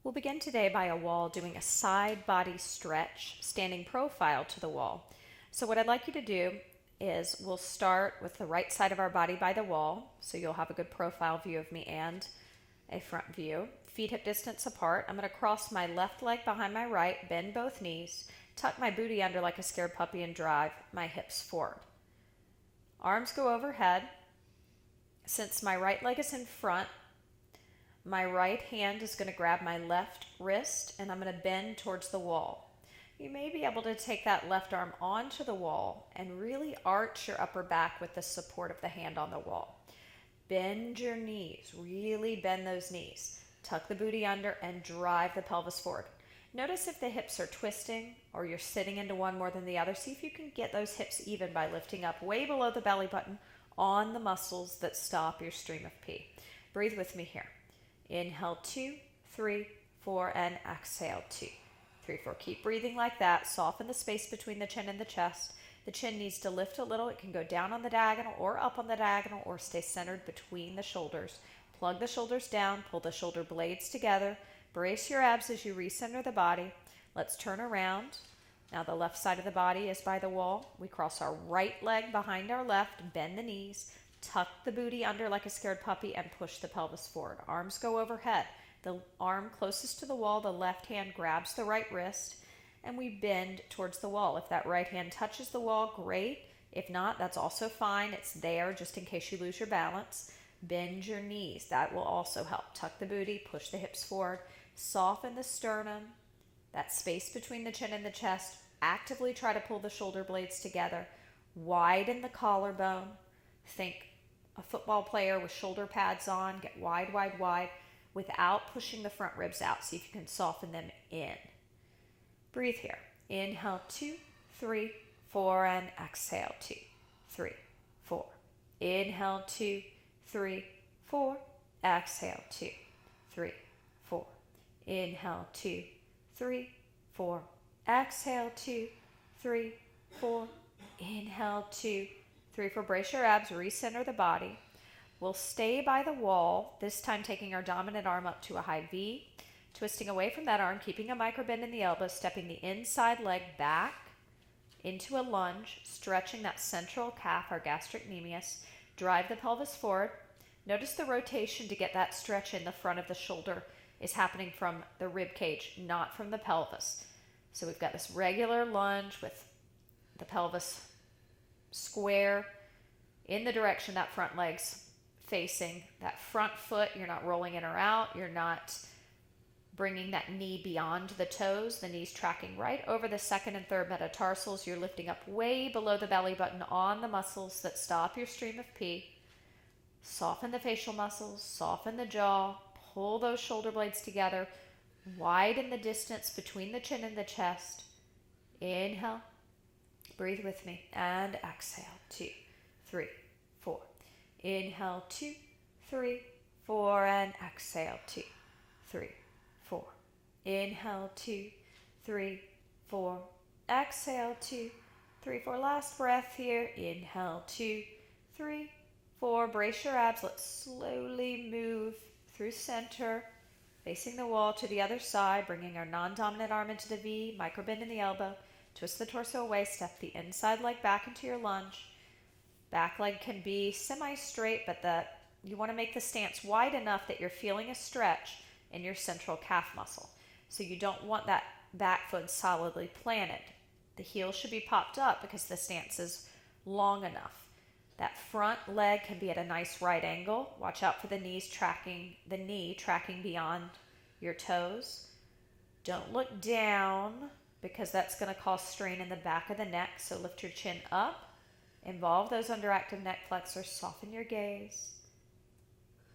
We'll begin today by a wall doing a side body stretch, standing profile to the wall. So what I'd like you to do is we'll start with the right side of our body by the wall, so you'll have a good profile view of me and a front view. Feet hip distance apart. I'm going to cross my left leg behind my right, bend both knees, tuck my booty under like a scared puppy and drive my hips forward. Arms go overhead. Since my right leg is in front, my right hand is going to grab my left wrist and I'm going to bend towards the wall. You may be able to take that left arm onto the wall and really arch your upper back with the support of the hand on the wall. Bend your knees, really bend those knees. Tuck the booty under and drive the pelvis forward. Notice if the hips are twisting or you're sitting into one more than the other. See if you can get those hips even by lifting up way below the belly button on the muscles that stop your stream of pee. Breathe with me here. Inhale 2, 3, 4, and exhale 2, 3, 4. Keep breathing like that. Soften the space between the chin and the chest. The chin needs to lift a little. It can go down on the diagonal or up on the diagonal or stay centered between the shoulders. Plug the shoulders down. Pull the shoulder blades together. Brace your abs as you recenter the body. Let's turn around. Now the left side of the body is by the wall. We cross our right leg behind our left, bend the knees, tuck the booty under like a scared puppy and push the pelvis forward. Arms go overhead. The arm closest to the wall, the left hand grabs the right wrist and we bend towards the wall. If that right hand touches the wall, great. If not, that's also fine. It's there just in case you lose your balance. Bend your knees. That will also help. Tuck the booty, push the hips forward, soften the sternum, that space between the chin and the chest. Actively try to pull the shoulder blades together. Widen the collarbone. Think a football player with shoulder pads on. Get wide, wide, wide without pushing the front ribs out. See if you can soften them in. Breathe here. Inhale 2, 3, 4, and exhale 2, 3, 4. Inhale 2, 3, 4. Exhale 2, 3, 4. Inhale 2, 3, 4. Exhale 2, 3, 4. Inhale 2, 3, 4. Brace your abs, recenter the body. We'll stay by the wall, this time taking our dominant arm up to a high V, twisting away from that arm, keeping a micro bend in the elbow, stepping the inside leg back into a lunge, stretching that central calf, our gastrocnemius. Drive the pelvis forward. Notice the rotation to get that stretch in the front of the shoulder is happening from the rib cage, not from the pelvis. So we've got this regular lunge with the pelvis square in the direction that front leg's facing. That front foot, you're not rolling in or out. You're not bringing that knee beyond the toes. The knee's tracking right over the second and third metatarsals. You're lifting up way below the belly button on the muscles that stop your stream of pee. Soften the facial muscles, soften the jaw, pull those shoulder blades together, widen the distance between the chin and the chest. Inhale, breathe with me, and exhale, 2, 3, 4. Inhale, 2, 3, 4, and exhale, 2, 3, 4. Inhale, 2, 3, 4. Exhale, 2, 3, 4. Last breath here. Inhale, 2, 3, 4. Brace your abs. Let's slowly move through center, facing the wall to the other side, bringing our non-dominant arm into the V, micro bend in the elbow, twist the torso away, step the inside leg back into your lunge. Back leg can be semi-straight, but you want to make the stance wide enough that you're feeling a stretch in your central calf muscle. So you don't want that back foot solidly planted. The heel should be popped up because the stance is long enough. That front leg can be at a nice right angle. Watch out for the knee tracking beyond your toes. Don't look down because that's going to cause strain in the back of the neck. So lift your chin up. Involve those underactive neck flexors. Soften your gaze.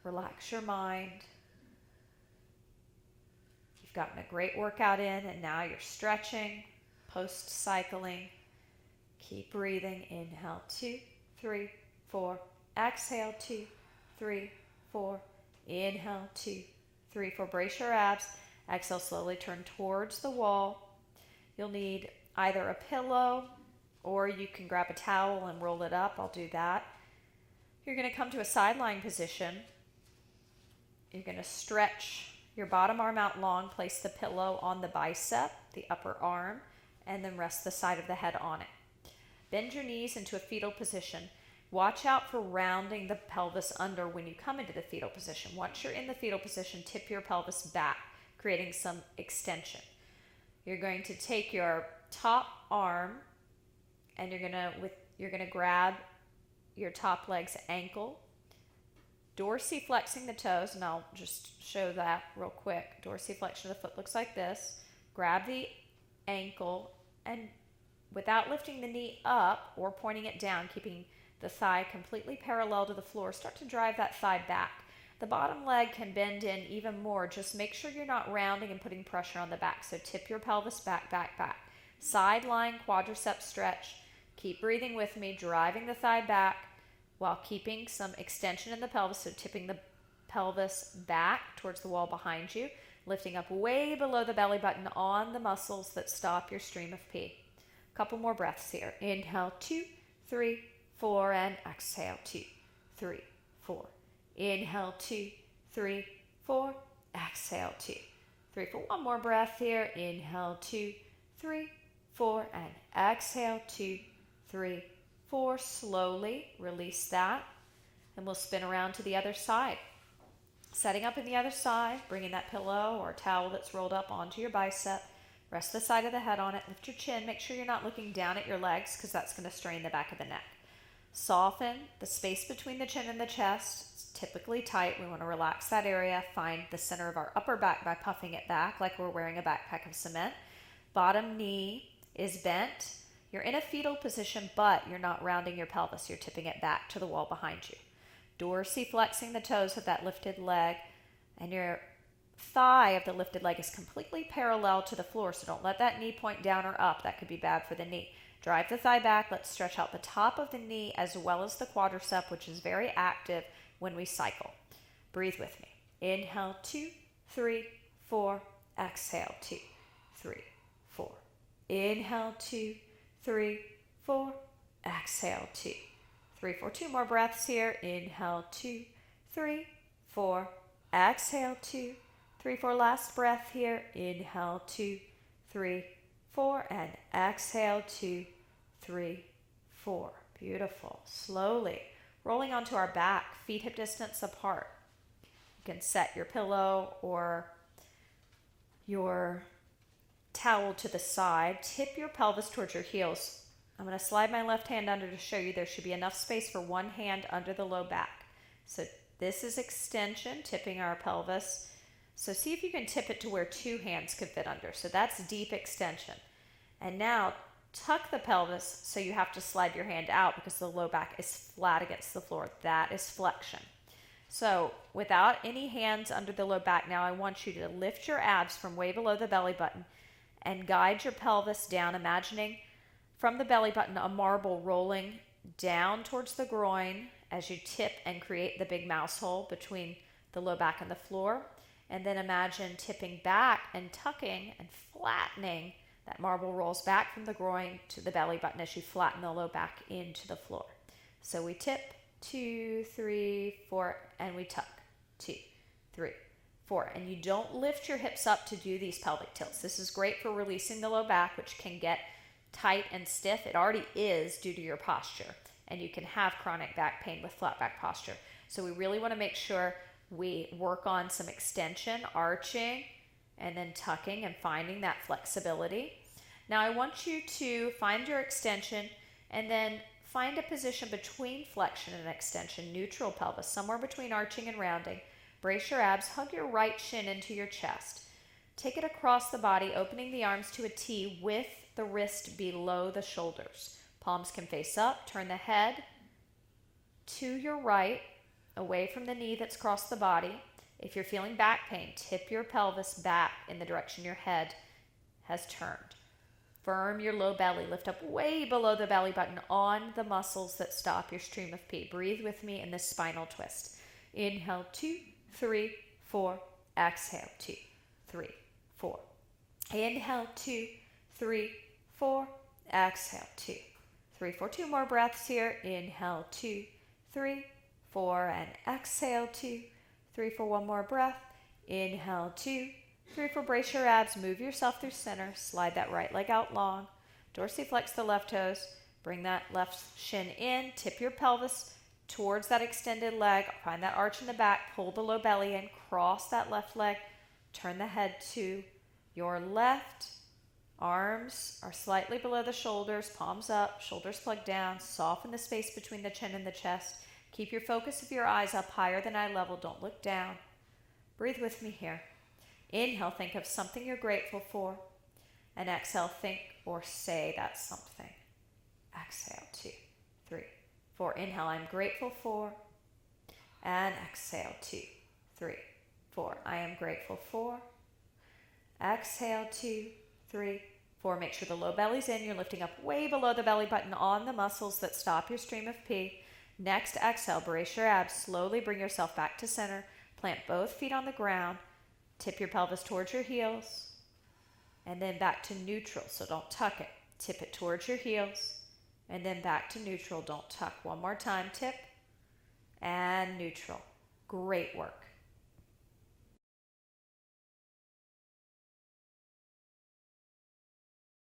Relax your mind. You've gotten a great workout in and now you're stretching, post-cycling. Keep breathing. Inhale, 2, 3, 4. Exhale, 2, 3, 4. Inhale, 2, 3, 4. Brace your abs. Exhale, slowly turn towards the wall. You'll need either a pillow or you can grab a towel and roll it up. I'll do that. You're going to come to a side lying position. You're going to stretch Your bottom arm out long, place the pillow on the bicep, the upper arm, and then rest the side of the head on it. Bend your knees into a fetal position. Watch out for rounding the pelvis under when you come into the fetal position. Once you're in the fetal position, tip your pelvis back, creating some extension. You're going to take your top arm and you're going to grab your top leg's ankle, dorsiflexing the toes, and I'll just show that real quick. Dorsiflexion of the foot looks like this. Grab the ankle and without lifting the knee up or pointing it down, keeping the thigh completely parallel to the floor, start to drive that thigh back. The bottom leg can bend in even more. Just make sure you're not rounding and putting pressure on the back. So tip your pelvis back, back, back. Side lying quadriceps stretch. Keep breathing with me, driving the thigh back while keeping some extension in the pelvis. So tipping the pelvis back towards the wall behind you, lifting up way below the belly button on the muscles that stop your stream of pee. A couple more breaths here. Inhale, 2, 3, 4, and exhale, 2, 3, 4. Inhale, 2, 3, 4. Exhale, 2, 3, 4. One more breath here. Inhale, 2, 3, 4, and exhale, 2, 3, 4. Slowly release that, and we'll spin around to the other side. Setting up in the other side, bringing that pillow or towel that's rolled up onto your bicep. Rest the side of the head on it. Lift your chin. Make sure you're not looking down at your legs because that's going to strain the back of the neck. Soften the space between the chin and the chest. It's typically tight. We want to relax that area. Find the center of our upper back by puffing it back like we're wearing a backpack of cement. Bottom knee is bent. You're in a fetal position, but you're not rounding your pelvis. You're tipping it back to the wall behind you. Dorsiflexing the toes of that lifted leg, and your thigh of the lifted leg is completely parallel to the floor, so don't let that knee point down or up. That could be bad for the knee. Drive the thigh back. Let's stretch out the top of the knee as well as the quadricep, which is very active when we cycle. Breathe with me. Inhale, 2, 3, 4. Exhale, 2, 3, 4. Inhale, 2, 3, 4. Exhale, 2, 3, 4. Two more breaths here. Inhale, 2, 3, 4. Exhale, 2, 3, 4. Last breath here. Inhale, 2, 3, 4. And exhale, 2, 3, 4. Beautiful. Slowly rolling onto our back, feet hip distance apart. You can set your pillow or your towel to the side. Tip your pelvis towards your heels. I'm going to slide my left hand under to show you there should be enough space for one hand under the low back. So this is extension, tipping our pelvis. So see if you can tip it to where two hands could fit under. So that's deep extension. And now tuck the pelvis so you have to slide your hand out because the low back is flat against the floor. That is flexion. So without any hands under the low back, now I want you to lift your abs from way below the belly button and guide your pelvis down, imagining from the belly button a marble rolling down towards the groin as you tip and create the big mouse hole between the low back and the floor. And then imagine tipping back and tucking and flattening. That marble rolls back from the groin to the belly button as you flatten the low back into the floor. So we tip, 2, 3, 4, and we tuck, 2, 3, 4. And you don't lift your hips up to do these pelvic tilts. This is great for releasing the low back, which can get tight and stiff. It already is due to your posture, and you can have chronic back pain with flat back posture. So we really want to make sure we work on some extension, arching, and then tucking and finding that flexibility. Now I want you to find your extension and then find a position between flexion and extension, neutral pelvis, somewhere between arching and rounding. Brace your abs, hug your right shin into your chest. Take it across the body, opening the arms to a T with the wrist below the shoulders. Palms can face up. Turn the head to your right, away from the knee that's across the body. If you're feeling back pain, tip your pelvis back in the direction your head has turned. Firm your low belly. Lift up way below the belly button on the muscles that stop your stream of pee. Breathe with me in this spinal twist. Inhale, 2, 3, 4. Exhale, 2, 3, 4. Inhale, 2, 3, 4. Exhale, 2, 3, 4. Two more breaths here. Inhale, 2, 3, 4. And exhale, 2, 3, 4. One more breath. Inhale, 2, 3, 4, brace your abs, move yourself through center, slide that right leg out long, dorsiflex the left toes, bring that left shin in, tip your pelvis towards that extended leg, find that arch in the back, pull the low belly in, cross that left leg, turn the head to your left, arms are slightly below the shoulders, palms up, shoulders plugged down, soften the space between the chin and the chest, keep your focus of your eyes up higher than eye level, don't look down. Breathe with me here. Inhale, think of something you're grateful for, and exhale, think or say that something. Exhale, 2, 3, 4. Inhale, I'm grateful for, and exhale, 2, 3, 4. I am grateful for. Exhale, 2, 3, 4. Make sure the low belly's in. You're lifting up way below the belly button on the muscles that stop your stream of pee. Next exhale, brace your abs. Slowly bring yourself back to center. Plant both feet on the ground. Tip your pelvis towards your heels. And then back to neutral, so don't tuck it. Tip it towards your heels. And then back to neutral, don't tuck. One more time, tip and neutral. Great work.